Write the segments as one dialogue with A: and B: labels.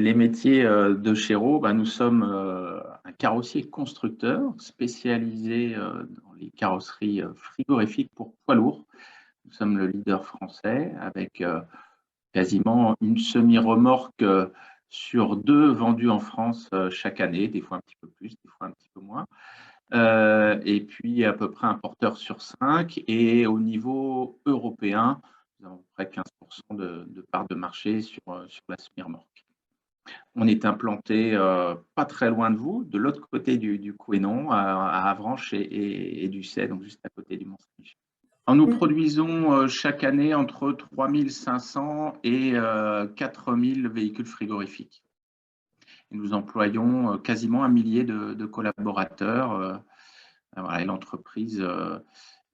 A: les métiers de Chéreau, nous sommes un carrossier constructeur spécialisé dans les carrosseries frigorifiques pour poids lourds. Nous sommes le leader français avec quasiment une semi-remorque sur 2 vendue en France chaque année, des fois un petit peu plus, des fois un petit peu moins. Et puis à peu près un porteur sur 5. Et au niveau européen, nous avons à peu près 15% de part de marché sur la semi-remorque. On est implanté pas très loin de vous, de l'autre côté du Couesnon, à Avranches et Ducey, donc juste à côté du Mont-Saint-Michel. Nous produisons chaque année entre 3500 et 4000 véhicules frigorifiques. Et nous employons quasiment 1 millier de collaborateurs. Et l'entreprise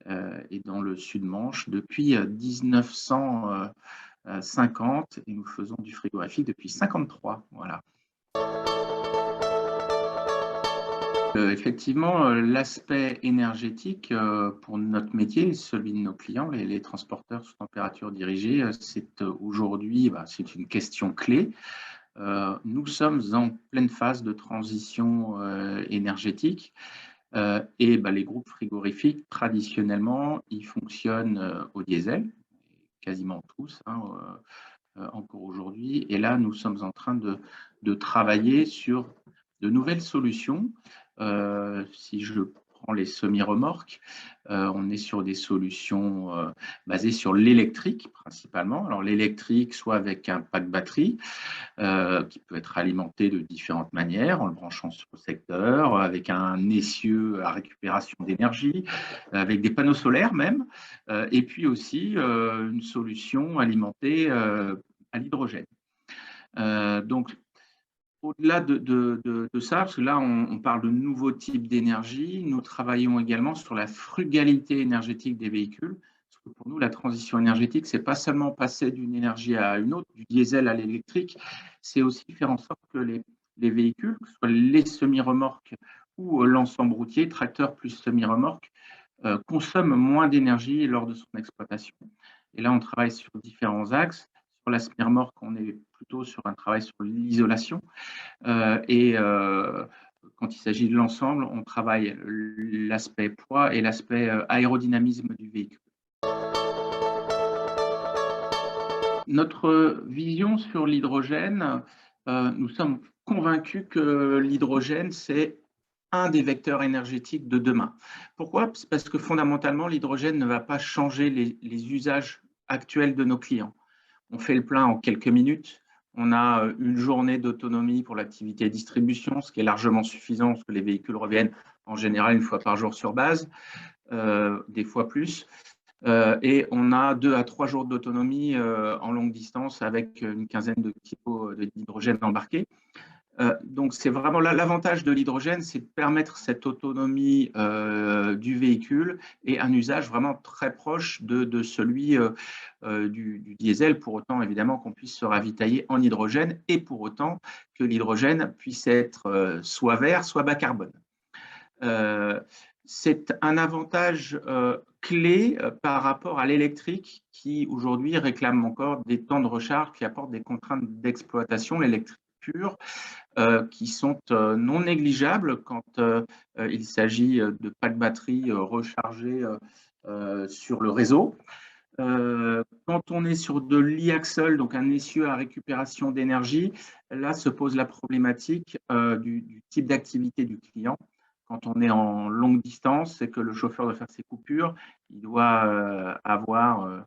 A: est dans le Sud-Manche depuis 1950 et nous faisons du frigorifique depuis 1953. Voilà. Effectivement, l'aspect énergétique pour notre métier, celui de nos clients, les transporteurs sous température dirigée, c'est aujourd'hui c'est une question clé. Nous sommes en pleine phase de transition énergétique et les groupes frigorifiques, traditionnellement, ils fonctionnent au diesel, quasiment tous, encore aujourd'hui. Et là, nous sommes en train de travailler sur de nouvelles solutions. Si je prends les semi-remorques, on est sur des solutions basées sur l'électrique principalement. Alors l'électrique, soit avec un pack batterie qui peut être alimenté de différentes manières, en le branchant sur le secteur, avec un essieu à récupération d'énergie, avec des panneaux solaires même, et puis aussi une solution alimentée à l'hydrogène. Donc, au-delà de ça, parce que là, on parle de nouveaux types d'énergie, nous travaillons également sur la frugalité énergétique des véhicules. Parce que pour nous, la transition énergétique, ce n'est pas seulement passer d'une énergie à une autre, du diesel à l'électrique, c'est aussi faire en sorte que les véhicules, que ce soit les semi-remorques ou l'ensemble routier, tracteur plus semi-remorque, consomment moins d'énergie lors de son exploitation. Et là, on travaille sur différents axes. Sur la semi-remorque, on est plutôt sur un travail sur l'isolation. Quand il s'agit de l'ensemble, on travaille l'aspect poids et l'aspect aérodynamisme du véhicule. Notre vision sur l'hydrogène, nous sommes convaincus que l'hydrogène, c'est un des vecteurs énergétiques de demain. Pourquoi? Parce que fondamentalement, l'hydrogène ne va pas changer les usages actuels de nos clients. On fait le plein en quelques minutes. On a une journée d'autonomie pour l'activité distribution, ce qui est largement suffisant parce que les véhicules reviennent en général 1 fois par jour sur base, des fois plus. Et on a 2 à 3 jours d'autonomie en longue distance avec une quinzaine de kilos d'hydrogène embarqué. Donc, c'est vraiment l'avantage de l'hydrogène, c'est de permettre cette autonomie du véhicule et un usage vraiment très proche de celui du diesel, pour autant évidemment qu'on puisse se ravitailler en hydrogène et pour autant que l'hydrogène puisse être soit vert, soit bas carbone. C'est un avantage clé par rapport à l'électrique qui aujourd'hui réclame encore des temps de recharge qui apportent des contraintes d'exploitation, l'électrique pure, qui sont non négligeables quand il s'agit de packs batterie rechargés sur le réseau. Quand on est sur de l'e-axle, donc un essieu à récupération d'énergie, là se pose la problématique du type d'activité du client. Quand on est en longue distance, c'est que le chauffeur doit faire ses coupures, il doit avoir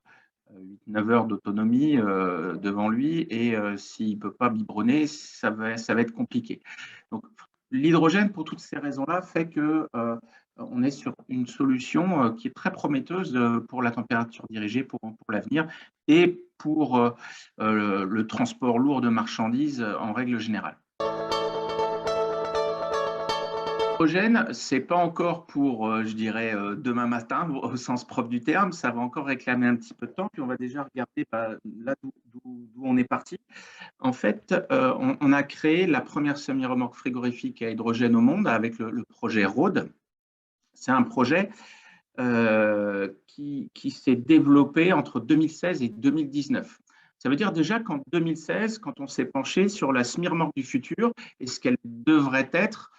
A: 8-9 heures d'autonomie devant lui et s'il ne peut pas biberonner, ça va être compliqué. Donc, l'hydrogène, pour toutes ces raisons-là, fait qu'on est sur une solution qui est très prometteuse pour la température dirigée pour l'avenir et pour le transport lourd de marchandises en règle générale. L'hydrogène, ce n'est pas encore pour, je dirais, demain matin, au sens propre du terme, ça va encore réclamer un petit peu de temps, puis on va déjà regarder là d'où on est parti. En fait, on a créé la première semi-remorque frigorifique à hydrogène au monde avec le projet Rhôde. C'est un projet qui s'est développé entre 2016 et 2019. Ça veut dire déjà qu'en 2016, quand on s'est penché sur la SMIRMOR du futur et ce qu'elle devrait être,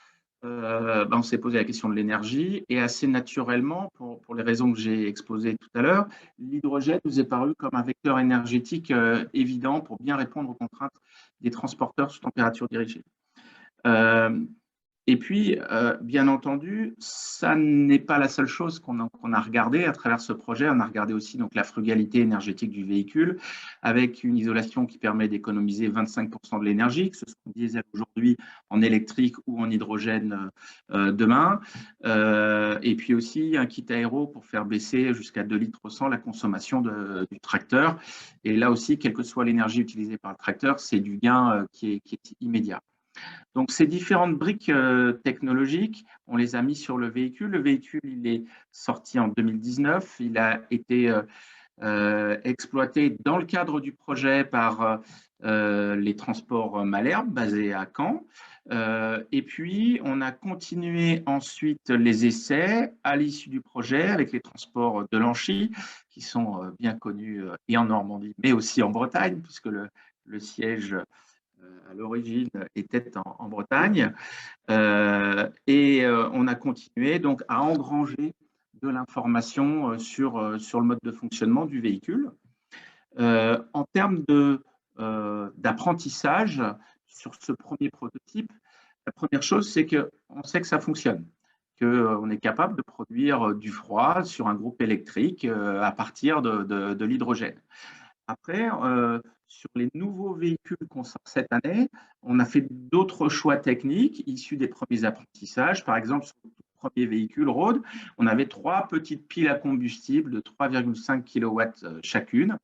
A: on s'est posé la question de l'énergie et assez naturellement, pour les raisons que j'ai exposées tout à l'heure, l'hydrogène nous est paru comme un vecteur énergétique évident pour bien répondre aux contraintes des transporteurs sous température dirigée. Et puis, bien entendu, ça n'est pas la seule chose qu'on a regardé à travers ce projet. On a regardé aussi donc, la frugalité énergétique du véhicule avec une isolation qui permet d'économiser 25% de l'énergie, que ce soit en diesel aujourd'hui, en électrique ou en hydrogène demain. Et puis aussi un kit aéro pour faire baisser jusqu'à 2 litres au 100 la consommation du tracteur. Et là aussi, quelle que soit l'énergie utilisée par le tracteur, c'est du gain qui est immédiat. Donc, ces différentes briques technologiques, on les a mis sur le véhicule. Le véhicule, il est sorti en 2019. Il a été exploité dans le cadre du projet par les transports Malherbe, basés à Caen. Et puis, on a continué ensuite les essais à l'issue du projet avec les transports de Lanchy, qui sont bien connus et en Normandie, mais aussi en Bretagne, puisque le siège à l'origine était en Bretagne. Et on a continué donc à engranger de l'information sur le mode de fonctionnement du véhicule. En termes d'apprentissage sur ce premier prototype, la première chose, c'est qu'on sait que ça fonctionne, qu'on est capable de produire du froid sur un groupe électrique à partir de l'hydrogène. Après, sur les nouveaux véhicules qu'on sort cette année, on a fait d'autres choix techniques issus des premiers apprentissages. Par exemple, sur le premier véhicule Road, on avait 3 petites piles à combustible de 3,5 kW chacune.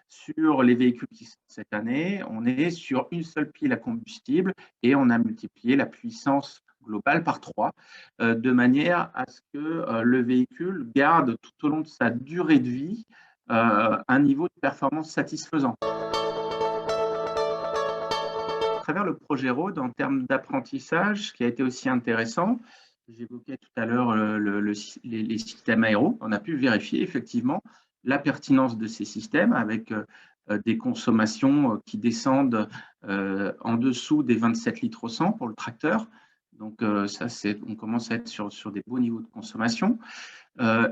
A: Sur les véhicules qui sortent cette année, on est sur une seule pile à combustible et on a multiplié la puissance globale par 3, de manière à ce que le véhicule garde tout au long de sa durée de vie un niveau de performance satisfaisant. À travers le projet Road, en termes d'apprentissage, ce qui a été aussi intéressant, j'évoquais tout à l'heure les systèmes aéros, on a pu vérifier effectivement la pertinence de ces systèmes avec des consommations qui descendent en dessous des 27 litres au 100 pour le tracteur. Donc, on commence à être sur des beaux niveaux de consommation.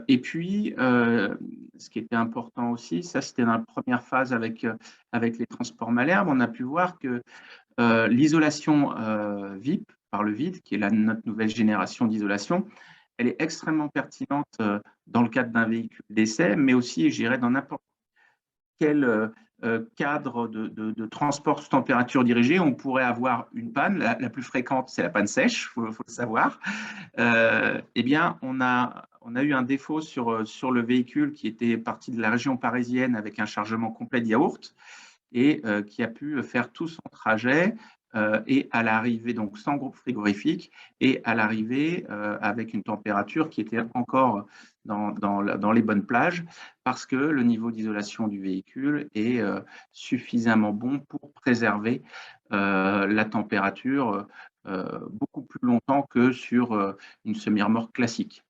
A: Et puis, ce qui était important aussi, ça c'était dans la première phase avec les transports Malherbe, on a pu voir que l'isolation VIP par le vide, qui est notre nouvelle génération d'isolation, elle est extrêmement pertinente dans le cadre d'un véhicule d'essai, mais aussi, je dirais, dans n'importe quel cadre de transport sous température dirigée, on pourrait avoir une panne. La plus fréquente, c'est la panne sèche, il faut le savoir. Eh bien, on a eu un défaut sur le véhicule qui était parti de la région parisienne avec un chargement complet de yaourt et qui a pu faire tout son trajet et à l'arrivée, donc sans groupe frigorifique, et à l'arrivée avec une température qui était encore dans les bonnes plages, parce que le niveau d'isolation du véhicule est suffisamment bon pour préserver la température beaucoup plus longtemps que sur une semi-remorque classique.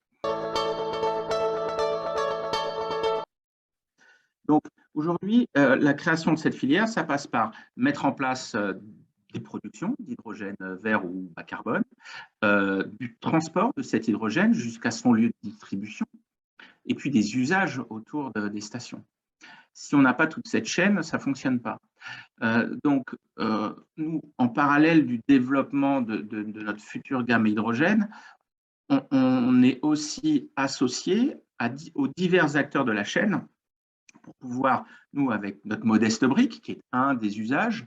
A: Donc, aujourd'hui, la création de cette filière, ça passe par mettre en place des productions d'hydrogène vert ou bas carbone, du transport de cet hydrogène jusqu'à son lieu de distribution, et puis des usages autour des stations. Si on n'a pas toute cette chaîne, ça ne fonctionne pas. Donc, nous, en parallèle du développement de notre future gamme hydrogène, on est aussi associé aux divers acteurs de la chaîne pour pouvoir, nous, avec notre modeste brique, qui est un des usages,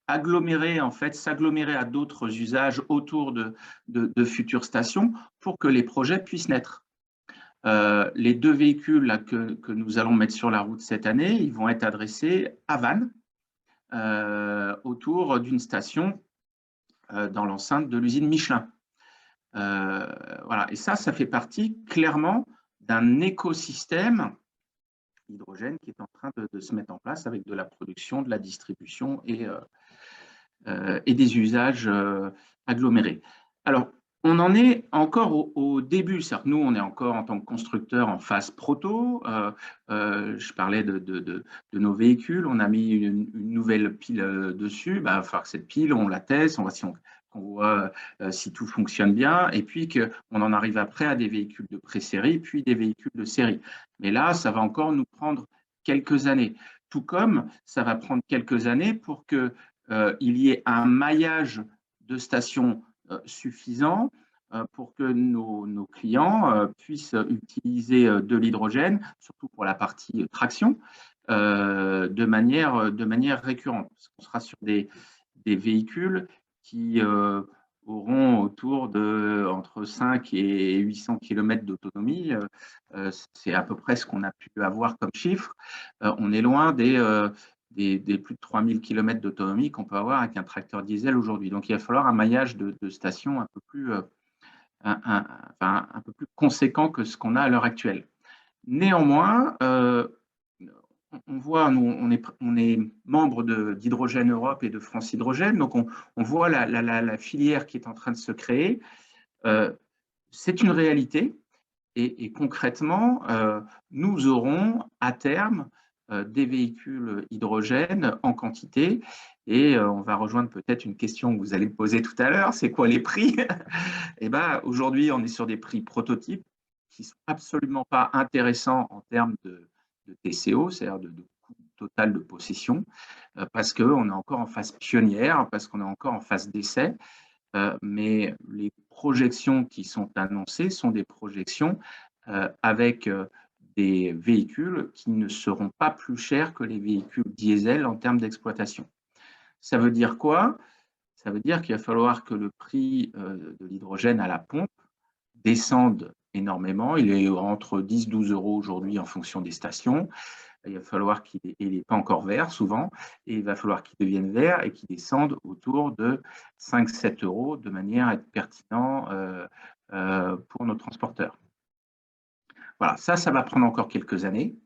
A: s'agglomérer à d'autres usages autour de futures stations pour que les projets puissent naître. Les 2 véhicules là, que nous allons mettre sur la route cette année, ils vont être adressés à Vannes, autour d'une station dans l'enceinte de l'usine Michelin. Voilà. Et ça fait partie clairement d'un écosystème hydrogène qui est en train de se mettre en place avec de la production, de la distribution et des usages agglomérés. Alors, On en est encore au début. C'est-à-dire que nous, on est encore en tant que constructeur en phase proto. Je parlais de nos véhicules. On a mis une nouvelle pile dessus. Il va falloir que cette pile, on la teste, on voit si on voit si tout fonctionne bien, et puis qu'on en arrive après à des véhicules de pré-série, puis des véhicules de série. Mais là, ça va encore nous prendre quelques années. Tout comme ça va prendre quelques années pour qu'il y ait un maillage de stations suffisant pour que nos clients puissent utiliser de l'hydrogène, surtout pour la partie traction, de manière récurrente. Parce qu'on sera sur des véhicules qui auront autour de entre 5 et 800 km d'autonomie. C'est à peu près ce qu'on a pu avoir comme chiffre. On est loin des plus de 3000 km d'autonomie qu'on peut avoir avec un tracteur diesel aujourd'hui. Donc, il va falloir un maillage de stations un peu plus un peu plus conséquent que ce qu'on a à l'heure actuelle. Néanmoins, on voit, nous, on est membre d'Hydrogène Europe et de France Hydrogène, donc on voit la filière qui est en train de se créer. C'est une réalité et concrètement, nous aurons à terme des véhicules hydrogène en quantité et on va rejoindre peut-être une question que vous allez me poser tout à l'heure, c'est quoi les prix? Eh ben, aujourd'hui, on est sur des prix prototypes qui ne sont absolument pas intéressants en termes de TCO, c'est-à-dire de coût total de possession, parce qu'on est encore en phase pionnière, parce qu'on est encore en phase d'essai. Mais les projections qui sont annoncées sont des projections avec des véhicules qui ne seront pas plus chers que les véhicules diesel en termes d'exploitation. Ça veut dire quoi? Ça veut dire qu'il va falloir que le prix de l'hydrogène à la pompe descende énormément. Il est entre 10 et 12 euros aujourd'hui en fonction des stations. Il va falloir qu'il n'est pas encore vert souvent, et il va falloir qu'il devienne vert et qu'il descende autour de 5-7 euros de manière à être pertinent pour nos transporteurs. Voilà, ça va prendre encore quelques années,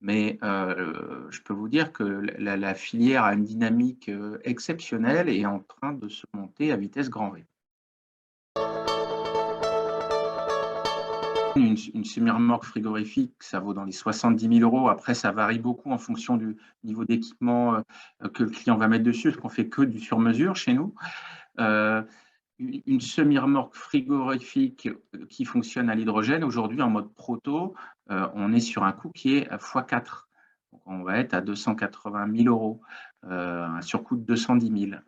A: mais je peux vous dire que la filière a une dynamique exceptionnelle et est en train de se monter à vitesse grand V. Une semi-remorque frigorifique, ça vaut dans les 70 000 euros. Après, ça varie beaucoup en fonction du niveau d'équipement que le client va mettre dessus, parce qu'on ne fait que du sur-mesure chez nous. Une semi-remorque frigorifique qui fonctionne à l'hydrogène, aujourd'hui en mode proto, on est sur un coût qui est x4. Donc, on va être à 280 000 euros, un surcoût de 210 000.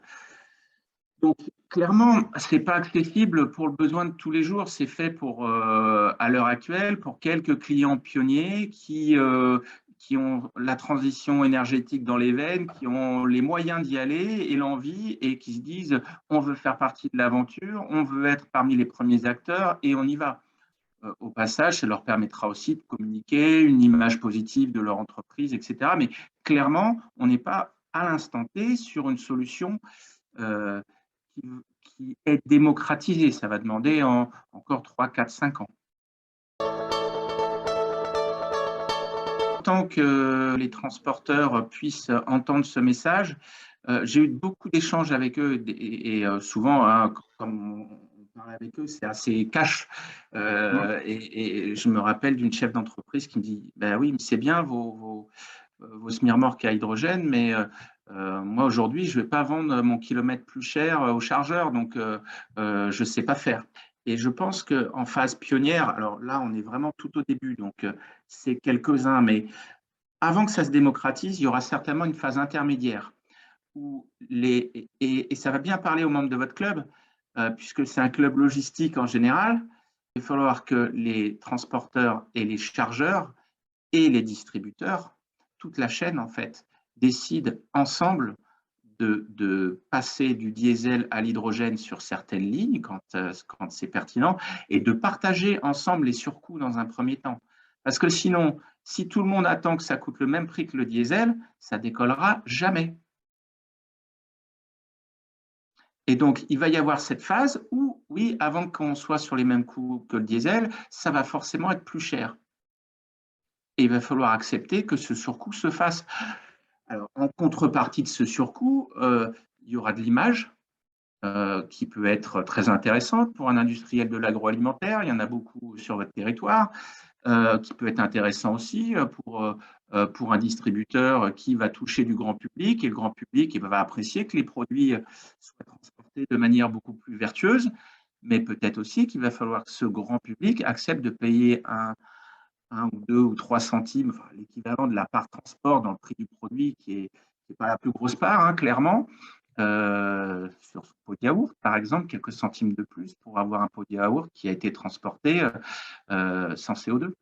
A: Donc, clairement, ce n'est pas accessible pour le besoin de tous les jours. C'est fait pour, à l'heure actuelle, pour quelques clients pionniers qui ont la transition énergétique dans les veines, qui ont les moyens d'y aller et l'envie, et qui se disent on veut faire partie de l'aventure, on veut être parmi les premiers acteurs et on y va. Au passage, ça leur permettra aussi de communiquer une image positive de leur entreprise, etc. Mais clairement, on n'est pas à l'instant T sur une solution qui est démocratisée. Ça va demander encore 3, 4, 5 ans. Tant que les transporteurs puissent entendre ce message, j'ai eu beaucoup d'échanges avec eux et souvent, hein, comme on parle avec eux, c'est assez cash. Et je me rappelle d'une chef d'entreprise qui me dit ben oui, mais c'est bien vos semi-remorques à hydrogène, mais moi aujourd'hui, je ne vais pas vendre mon kilomètre plus cher au chargeur, donc je ne sais pas faire. Et je pense qu'en phase pionnière, alors là, on est vraiment tout au début, donc c'est quelques-uns, mais avant que ça se démocratise, il y aura certainement une phase intermédiaire où et ça va bien parler aux membres de votre club, puisque c'est un club logistique en général. Il va falloir que les transporteurs et les chargeurs et les distributeurs, toute la chaîne en fait, décident ensemble de passer du diesel à l'hydrogène sur certaines lignes quand c'est pertinent et de partager ensemble les surcoûts dans un premier temps. Parce que sinon, si tout le monde attend que ça coûte le même prix que le diesel, ça décollera jamais. Et donc, il va y avoir cette phase où, oui, avant qu'on soit sur les mêmes coûts que le diesel, ça va forcément être plus cher. Et il va falloir accepter que ce surcoût se fasse. Alors, en contrepartie de ce surcoût, il y aura de l'image, qui peut être très intéressante pour un industriel de l'agroalimentaire. Il y en a beaucoup sur votre territoire. Qui peut être intéressant aussi pour un distributeur qui va toucher du grand public, et le grand public va apprécier que les produits soient transportés de manière beaucoup plus vertueuse, mais peut-être aussi qu'il va falloir que ce grand public accepte de payer un ou 2 ou 3 centimes, enfin, l'équivalent de la part transport dans le prix du produit, qui est pas la plus grosse part, hein, clairement, sur ce pot de yaourt, par exemple, quelques centimes de plus pour avoir un pot de yaourt qui a été transporté sans CO2.